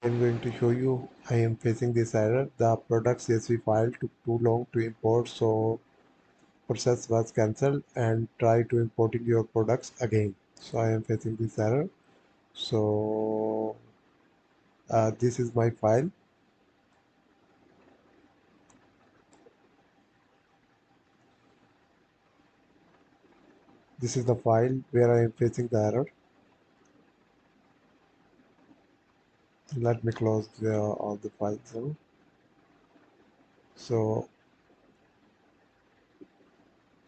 I'm going to show you. I am facing this error. The product CSV file took too long to import, so process was cancelled and try to importing your products again. So I am facing this error. So this is my file. This is the file where I am facing the error. Let me close all the files now. So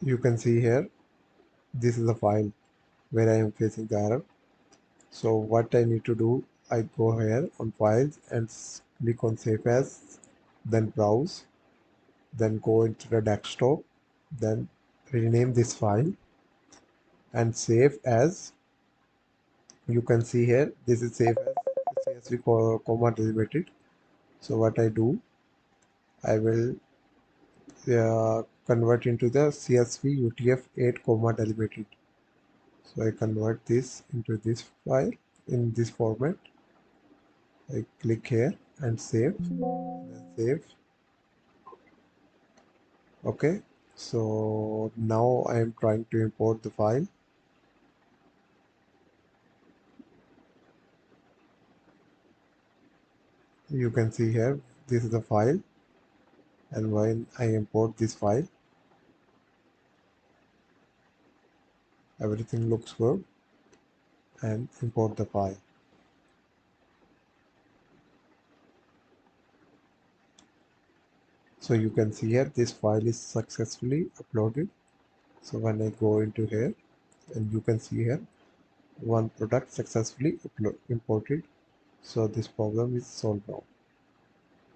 you can see here, this is the file where I am facing the error. So what I need to do, I go here on files and click on save as, then browse, then go into the desktop, then rename this file and save as. You can see here, this is save as CSV comma delimited. So what I do, I will convert into the CSV UTF-8 comma delimited. So I convert this into this file in this format. I click here and save, then save. Okay, so now I am trying to import the file. You can see here, this is the file, and when I import this file, everything looks good, and import the file. So you can see here, this file is successfully uploaded. So when I go into here, and you can see here, one product successfully imported. So this problem is solved now.